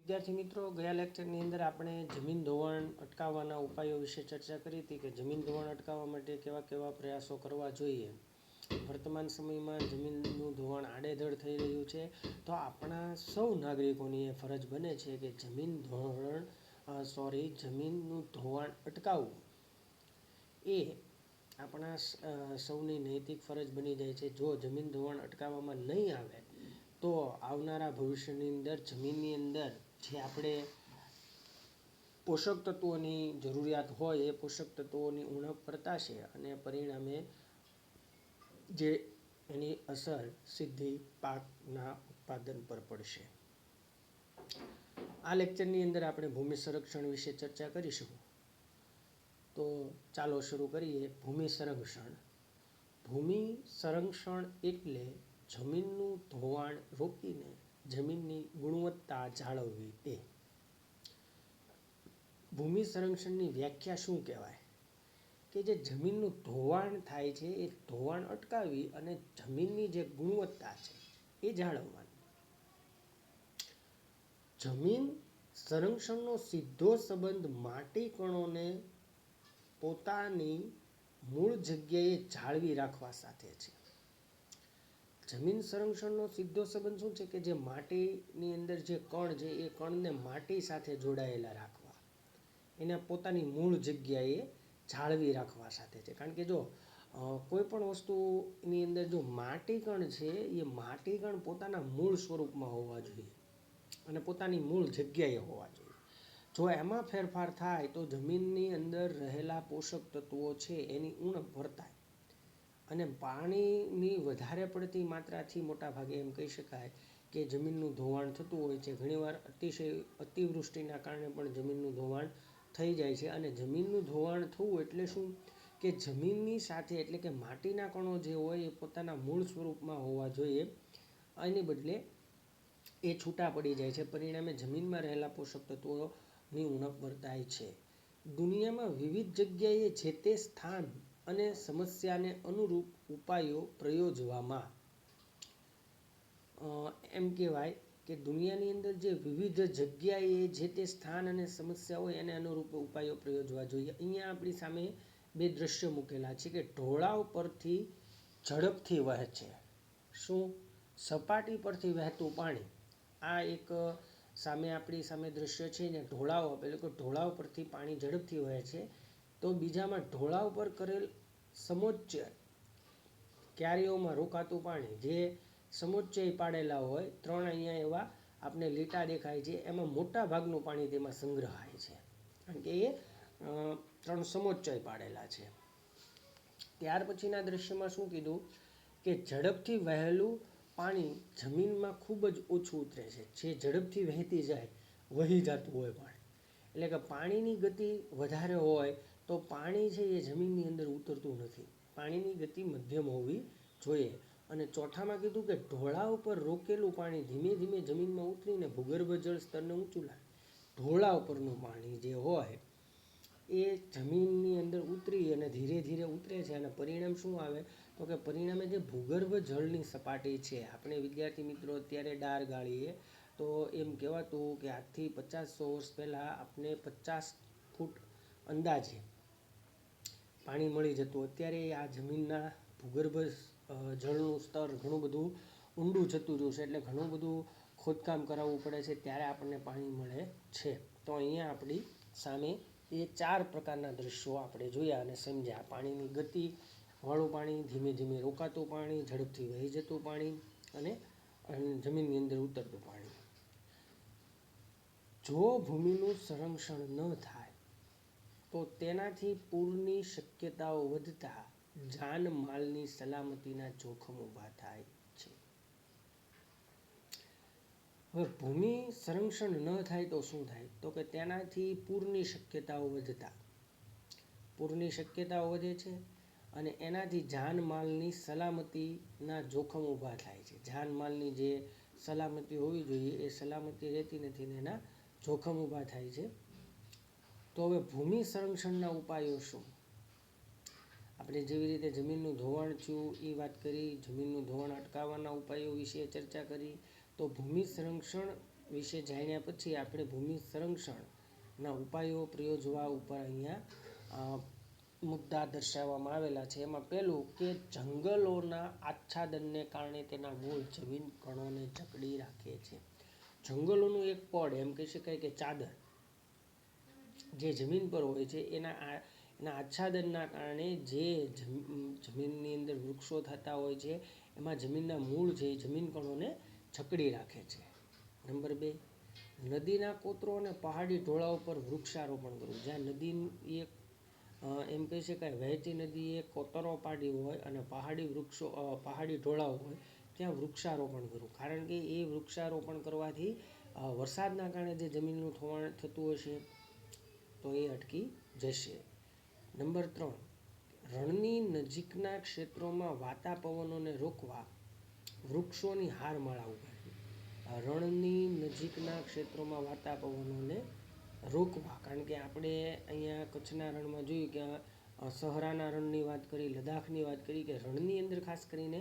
વિદ્યાર્થી મિત્રો, ગયા લેક્ચરની અંદર આપણે જમીન ધોવાણ અટકાવવાના ઉપાયો વિશે ચર્ચા કરી હતી કે જમીન ધોવાણ અટકાવવા માટે કેવા કેવા પ્રયાસો કરવા જોઈએ. વર્તમાન સમયમાં જમીનનું ધોવાણ આડેધડ થઈ રહ્યું છે, તો આપણા સૌ નાગરિકોની એ ફરજ બને છે કે જમીનનું ધોવાણ અટકાવવું એ આપણા સૌની નૈતિક ફરજ બની જાય છે. જો જમીન ધોવાણ અટકાવવામાં નહીં આવે તો આવનારા ભવિષ્યની અંદર જમીનની અંદર જે આપણે પોષક તત્વોની જરૂરિયાત હોય એ પોષક તત્વોની ઉણપ વર્તાશે અને પરિણામે જે એની અસર સીધી પાકના ઉત્પાદન પર પડશે. આ લેક્ચરની અંદર આપણે ભૂમિ સંરક્ષણ વિશે ચર્ચા કરીશું. તો ચાલો શરૂ કરીએ. ભૂમિ સંરક્ષણ. ભૂમિ સંરક્ષણ એટલે જમીનનું ધોવાણ રોકીને જમીનની ગુણવત્તા જાળવવી. એ ભૂમિ સંરક્ષણની વ્યાખ્યા શું કહેવાય? કે જે જમીનનું ધોવાણ થાય છે એ ધોવાણ અટકાવી અને જમીનની જે ગુણવત્તા છે એ જાળવવાની. જમીન સંરક્ષણનો સીધો સંબંધ માટી કણોને પોતાની મૂળ જગ્યાએ જાળવી રાખવા સાથે છે. જમીન સંરક્ષણનો સીધો સંબંધ શું છે? કે જે માટીની અંદર જે કણ છે એ કણને માટી સાથે જોડાયેલા રાખવા, એને પોતાની મૂળ જગ્યાએ જાળવી રાખવા સાથે છે. કારણ કે જો કોઈ પણ વસ્તુની અંદર જો માટી કણ છે એ માટી કણ પોતાના મૂળ સ્વરૂપમાં હોવા જોઈએ અને પોતાની મૂળ જગ્યાએ હોવા જોઈએ. જો એમાં ફેરફાર થાય તો જમીનની અંદર રહેલા પોષક તત્વો છે એની ઉણપ વર્તાય અને પાણીની વધારે પડતી માત્રાથી મોટા ભાગે એમ કહી શકાય કે જમીનનું ધોવાણ થતું હોય છે. ઘણીવાર અતિવૃષ્ટિના કારણે પણ જમીનનું ધોવાણ થઈ જાય છે. અને જમીનનું ધોવાણ થવું એટલે શું? કે જમીનની સાથે એટલે કે માટીના કણો જે હોય એ પોતાના મૂળ સ્વરૂપમાં હોવા જોઈએ, એની બદલે એ છૂટા પડી જાય છે. પરિણામે જમીનમાં રહેલા પોષક તત્વોની ઉણપ વર્તાય છે. દુનિયામાં વિવિધ જગ્યાએ જે તે સ્થાન અને સમસ્યાને અનુરૂપ ઉપાયો પ્રયોજવામાં એમ કહેવાય કે દુનિયાની અંદર જે વિવિધ જગ્યાએ જે તે સ્થાન અને સમસ્યા હોય એને અનુરૂપ ઉપાયો પ્રયોજવા જોઈએ. અહીંયા આપણી સામે બે દ્રશ્યો મૂકેલા છે કે ઢોળાવ પરથી ઝડપથી વહે છે. શું? સપાટી પરથી વહેતું પાણી. આ એક સામે આપણી સામે દ્રશ્ય છે ને ઢોળાવ, એટલે કે ઢોળાવ પરથી પાણી ઝડપથી વહે છે. તો બીજામાં ઢોળાવ પર કરેલ સમોચ્ચ ક્યારીઓમાં રોકાતું પાણી, જે સમોચ્ચય પાડેલા હોય, 3 અહીંયા એવા આપણે લીટા દેખાય છે, એમાં મોટા ભાગનું પાણી તેમાં સંગ્રહાય છે કારણ કે એ 3 સમોચ્ચય પાડેલા છે. ત્યાર પછીના દ્રશ્યમાં શું કીધું? કે ઝડપથી વહેલું પાણી જમીનમાં ખૂબ જ ઓછું ઉતરે છે. જે ઝડપથી વહેતી જાય, વહી જતું હોય પાણી, એટલે કે પાણીની ગતિ વધારે હોય તો પાણી છે એ જમીનની અંદર ઉતરતું નથી. પાણીની ગતિ મધ્યમ હોવી જોઈએ. અને ચોથામાં કીધું કે ઢોળાવ પર રોકેલું પાણી ધીમે ધીમે જમીનમાં ઉતરીને ભૂગર્ભ જળ સ્તરને ઊંચું લાવે. ઢોળાવ પરનું પાણી જે હોય એ જમીનની અંદર ઉતરી અને ધીરે ધીરે ઉતરે છે અને પરિણામ શું આવે? તો કે પરિણામે જે ભૂગર્ભ જળની સપાટી છે, આપણે વિદ્યાર્થી મિત્રો અત્યારે ડાર ગાળીએ તો એમ કહેવાતું કે આજથી 50-100 વર્ષ પહેલાં આપણે 50 ફૂટ અંદાજે પાણી મળી જતું. અત્યારે આ જમીનના ભૂગર્ભ જળનું સ્તર ઘણું બધું ઊંડું જતું રહ્યું છે, એટલે ઘણું બધું ખોદકામ કરાવવું પડે છે ત્યારે આપણને પાણી મળે છે. તો અહીંયા આપણી સામે એ 4 પ્રકારના દ્રશ્યો આપણે જોયા અને સમજ્યા. પાણીની ગતિ વાળું પાણી, ધીમે ધીમે રોકાતું પાણી, ઝડપથી વહી જતું પાણી અને જમીનની અંદર ઉતરતું પાણી. જો ભૂમિનું સંરક્ષણ ન થાય તો તેનાથી પૂરની શક્યતાઓ વધતા જાનમાલની સલામતીના જોખમ ઊભા થાય છે. હવે ભૂમિ સંરક્ષણ ન થાય તો શું થાય? તો કે તેનાથી પૂરની શક્યતાઓ વધે છે અને એનાથી જાનમાલની સલામતીના જોખમ ઊભા થાય છે. જાનમાલની જે સલામતી હોવી જોઈએ એ સલામતી રહેતી નથી ને એના જોખમ ઊભા થાય છે. તો હવે ભૂમિ સંરક્ષણના ઉપાયો શું? આપણે જેવી રીતે જમીનનું ધોવાણ થયું એ વાત કરી, જમીનનું ધોવાણ અટકાવવાના ઉપાયો વિશે ચર્ચા કરી. તો ભૂમિ સંરક્ષણ વિશે જાણ્યા પછી આપણે ભૂમિ સંરક્ષણના ઉપાયો પ્રયોજવા ઉપર અહીંયા મુદ્દા દર્શાવવામાં આવેલા છે. એમાં પહેલું કે જંગલોના આચ્છાદનને કારણે તેના મૂળ જમીન કણોને જકડી રાખે છે. જંગલોનું એક પડ, એમ કહી શકાય કે ચાદર, જે જમીન પર હોય છે એના આચ્છાદનના કારણે જે જમીનની અંદર વૃક્ષો થતા હોય છે એમાં જમીનના મૂળ છે એ જમીન કણોને જકડી રાખે છે. નંબર 2, નદીના કોતરો અને પહાડી ઢોળાવ પર વૃક્ષારોપણ કરવું. જ્યાં નદી એક એમ કહી શકાય વહેતી નદીએ કોતરો પાડી હોય અને પહાડી ઢોળાવ હોય ત્યાં વૃક્ષારોપણ કરવું. કારણ કે એ વૃક્ષારોપણ કરવાથી વરસાદના કારણે જે જમીનનું ધોવાણ થતું હશે તો એ અટકી જશે. નંબર 3, રણની નજીકના ક્ષેત્રોમાં વાતા પવનોને રોકવા વૃક્ષોની હારમાળા ઉગાડવી. રણની નજીકના ક્ષેત્રોમાં વાતા પવનોને રોકવા, કારણ કે આપણે અહીંયા કચ્છના રણમાં જોયું કે સહરાના રણની વાત કરી, લદ્દાખની વાત કરી કે રણની અંદર ખાસ કરીને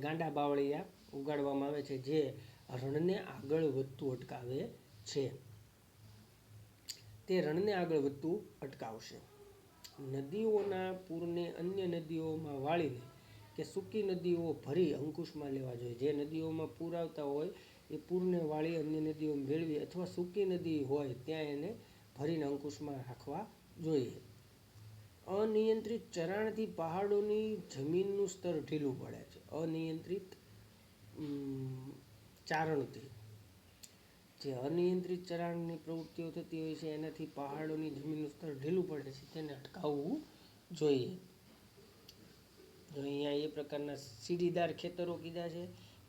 ગાંડા બાવળિયા ઉગાડવામાં આવે છે જે રણને આગળ વધતું અટકાવે છે. તે રણને આગળ વધતું અટકાવશે. નદીઓના પૂરને અન્ય નદીઓમાં વાળીને કે સૂકી નદીઓ ભરી અંકુશમાં લેવા જોઈએ. જે નદીઓમાં પૂર આવતા હોય એ પૂરને વાળી અન્ય નદીઓમાં ભેળવી અથવા સૂકી નદી હોય ત્યાં એને ભરીને અંકુશમાં રાખવા જોઈએ. અનિયંત્રિત ચરાણથી પહાડોની જમીનનું સ્તર ઢીલું પડે છે. અનિયંત્રિત ચારણથી, જે અનિયંત્રિત ચરાણની પ્રવૃત્તિઓ થતી હોય છે એનાથી પહાડોની જમીનનું સ્તર ઢીલું પડે છે, તેને અટકાવવું જોઈએ. જો અહીંયા એ પ્રકારના સીડીદાર ખેતરો કીધા છે,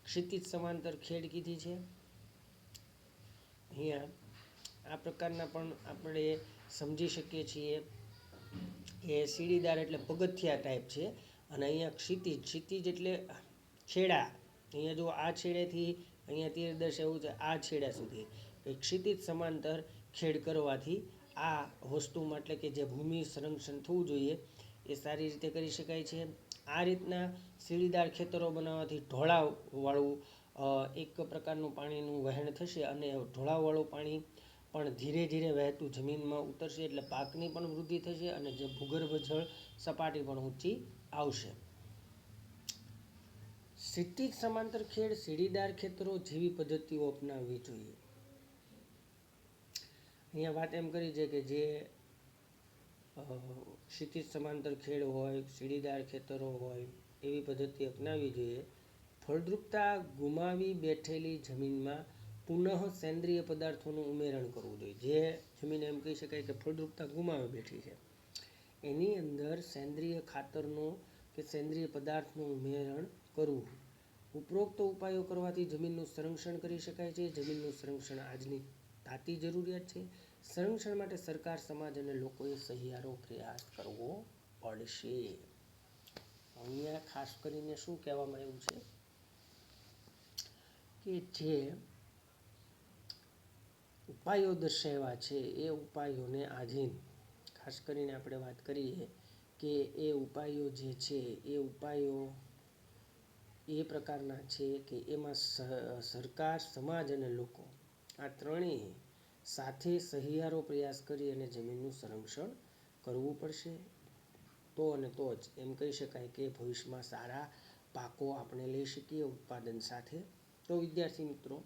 ક્ષિતિજ સમાંતર ખેડ કીધી છે. અહીંયા આ પ્રકારના પણ આપણે સમજી શકીએ છીએ કે સીડીદાર એટલે પગથિયા ટાઈપ છે અને અહીંયા ક્ષિતિજ એટલે છેડા. અહીંયા જો આ છેડેથી અહીંયા તીર દર્શાવ્યું છે આ છેડા સુધી ક્ષિતિજ સમાંતર ખેડ કરવાથી આ વસ્તુમાં એટલે કે જે ભૂમિ સંરક્ષણ થવું જોઈએ એ સારી રીતે કરી શકાય છે. આ રીતના સીડીદાર ખેતરો બનાવવાથી ઢોળાવવાળું એક પ્રકારનું પાણીનું વહેણ થશે અને ઢોળાવવાળું પાણી પણ ધીરે ધીરે વહેતું જમીનમાં ઉતરશે એટલે પાકની પણ વૃદ્ધિ થશે અને જે ભૂગર્ભ જળ સપાટી પણ ઊંચી આવશે. ક્ષિતિજ સમાંતર ખેડ, સીડીદાર ખેતરો જેવી પદ્ધતિઓ અપનાવવી જોઈએ. અહીંયા વાત એમ કરી છે કે જે ક્ષિતિજ સમાંતર ખેડ હોય, સીડીદાર ખેતરો હોય એવી પદ્ધતિ અપનાવવી જોઈએ. ફળદ્રુપતા ગુમાવી બેઠેલી જમીનમાં પુનઃ સેન્દ્રિય પદાર્થોનું ઉમેરણ કરવું જોઈએ. જે જમીન એમ કહી શકાય કે ફળદ્રુપતા ગુમાવી બેઠી છે એની અંદર સેન્દ્રિય ખાતરનો કે સેન્દ્રિય પદાર્થનું ઉમેરણ કરવું. ઉપરોક્ત ઉપાયો કરવાથી જમીનનું સંરક્ષણ કરી શકાય છે. જમીનનું સંરક્ષણ આજની તાતી જરૂરિયાત છે. સંરક્ષણ માટે સરકાર, સમાજ અને લોકોએ સહિયારો પ્રયાસ કરવો પડશે. અહીંયા ખાસ કરીને શું કહેવામાં આવ્યું છે કે જે ઉપાયો દર્શાવ્યા છે એ ઉપાયોને આધીન ખાસ કરીને આપણે વાત કરીએ કે એ ઉપાયો જે છે એ ઉપાયો એ પ્રકારના છે કે એમાં સરકાર, સમાજ અને લોકો આ ત્રણેય સાથે સહિયારો પ્રયાસ કરી અને જમીનનું સંરક્ષણ કરવું પડશે. તો જ એમ કહી શકાય કે ભવિષ્યમાં સારા પાકો આપણે લઈ શકીએ ઉત્પાદન સાથે. તો વિદ્યાર્થી મિત્રો,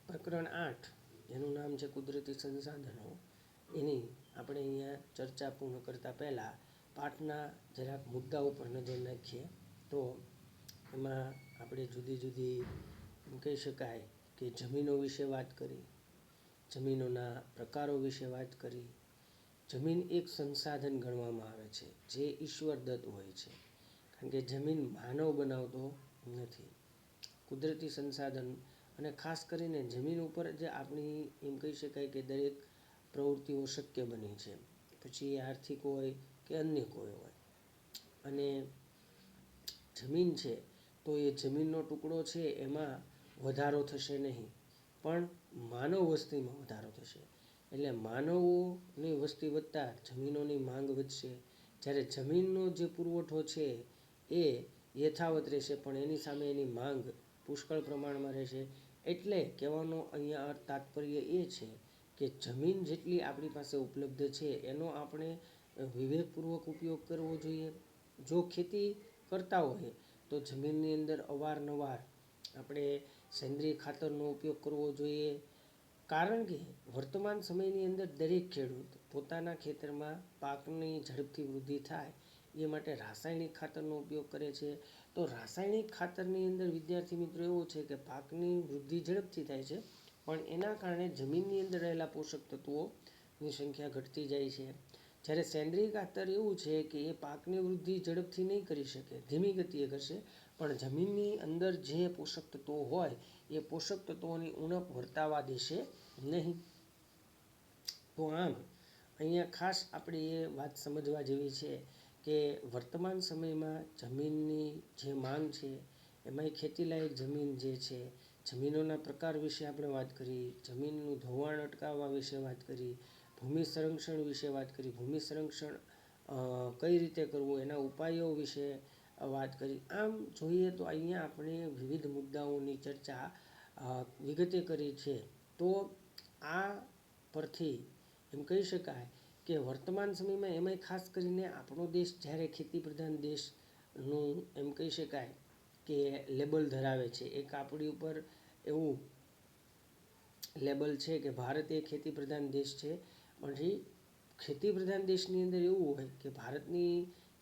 પ્રકરણ 8 જેનું નામ છે કુદરતી સંસાધનો, એની આપણે અહીંયા ચર્ચા પૂર્ણ કરતા પહેલાં પાઠના જરાક મુદ્દા ઉપર નજર નાખીએ. તો એમાં આપણે જુદી જુદી એમ કહી શકાય કે જમીનો વિશે વાત કરી, જમીનોના પ્રકારો વિશે વાત કરી. જમીન એક સંસાધન ગણવામાં આવે છે જે ઈશ્વર દત્ત હોય છે, કારણ કે જમીન માનવ બનાવતો નથી. કુદરતી સંસાધન અને ખાસ કરીને જમીન ઉપર જે આપણી એમ કહી શકાય કે દરેક પ્રવૃત્તિઓ શક્ય બની છે, પછી એ આર્થિક હોય કે અન્ય કોઈ હોય. અને જમીન છે તો એ જમીનનો ટુકડો છે એમાં વધારો થશે નહીં, પણ માનવ વસ્તીમાં વધારો થશે. એટલે માનવોની વસ્તી વધતા જમીનોની માંગ વધશે. જ્યારે જમીનનો જે પુરવઠો છે એ યથાવત રહેશે પણ એની સામે એની માંગ પુષ્કળ પ્રમાણમાં રહેશે. એટલે કહેવાનો અહીંયા તાત્પર્ય એ છે કે જમીન જેટલી આપણી પાસે ઉપલબ્ધ છે એનો આપણે વિવેકપૂર્વક ઉપયોગ કરવો જોઈએ. જો ખેતી કરતા હોય તો જમીનની અંદર અવારનવાર આપણે સેન્દ્રિય ખાતરનો ઉપયોગ કરવો જોઈએ. કારણ કે વર્તમાન સમયની અંદર દરેક ખેડૂત પોતાના ખેતરમાં પાકની ઝડપથી વૃદ્ધિ થાય એ માટે રાસાયણિક ખાતરનો ઉપયોગ કરે છે. તો રાસાયણિક ખાતરની અંદર વિદ્યાર્થી મિત્રો એવો છે કે પાકની વૃદ્ધિ ઝડપથી થાય છે, પણ એના કારણે જમીનની અંદર રહેલા પોષક તત્વોની સંખ્યા ઘટતી જાય છે. જ્યારે સેન્દ્રિય ખાતર એવું છે કે એ પાકની વૃદ્ધિ ઝડપથી નહીં કરી શકે, ધીમી ગતિએ કરશે, પણ જમીનની અંદર જે પોષક તત્વો હોય એ પોષક તત્વોની ઉણપ વર્તાવા દેશે નહીં. તો આમ અહીંયા ખાસ આપણે એ વાત સમજવા જેવી છે કે વર્તમાન સમયમાં જમીનની જે માંગ છે એમાંય ખેતીલાયક જમીન જે છે, જમીનોના પ્રકાર વિશે આપણે વાત કરી, જમીનનું ધોવાણ અટકાવવા વિશે વાત કરી, ભૂમિ સંરક્ષણ વિશે વાત કરી, ભૂમિ સંરક્ષણ કઈ રીતે કરવું એના ઉપાયો વિશે વાત કરી. આમ જોઈએ તો અહીંયા આપણે વિવિધ મુદ્દાઓની ચર્ચા વિગતે કરી છે. તો આ પરથી એમ કહી શકાય કે વર્તમાન સમયમાં એમાંય ખાસ કરીને આપણો દેશ જ્યારે ખેતી પ્રધાન દેશનું એમ કહી શકાય કે લેબલ ધરાવે છે, એક આપણી ઉપર એવું લેબલ છે કે ભારત એ ખેતી પ્રધાન દેશ છે. પછી ખેતી પ્રધાન દેશની અંદર એવું હોય કે ભારતની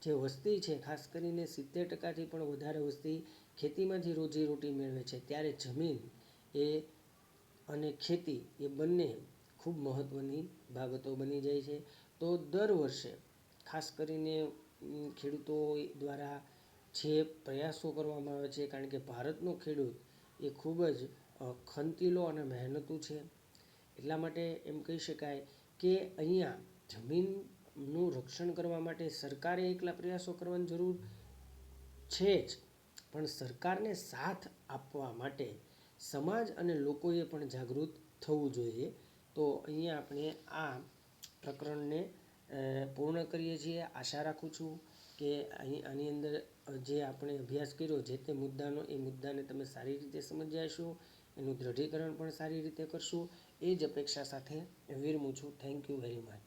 જે વસ્તી છે ખાસ કરીને 70% પણ વધારે વસ્તી ખેતીમાંથી રોજીરોટી મેળવે છે. ત્યારે જમીન એ અને ખેતી એ બંને ખૂબ મહત્ત્વની બાબતો બની જાય છે. તો દર વર્ષે ખાસ કરીને ખેડૂતો દ્વારા જે પ્રયાસો કરવામાં આવે છે, કારણ કે ભારતનો ખેડૂત એ ખૂબ જ ખંતીલો અને મહેનતુ છે. એટલા માટે એમ કહી શકાય કે અહીંયા જમીનનું રક્ષણ કરવા માટે સરકારે એકલા પ્રયાસો કરવાની જરૂર છે જ, પણ સરકારને સાથ આપવા માટે સમાજ અને લોકોએ પણ જાગૃત થવું જોઈએ. તો અહીંયા આપણે આ પ્રકરણને પૂર્ણ કરીએ છીએ. આશા રાખું છું કે આની અંદર જે આપણે અભ્યાસ કર્યો જે તે મુદ્દાનો એ મુદ્દાને તમે સારી રીતે સમજ્યા હશો, એનું દૃઢીકરણ પણ સારી રીતે કરશું. એ જ અપેક્ષા સાથે વિરમું છું. Thank you very much.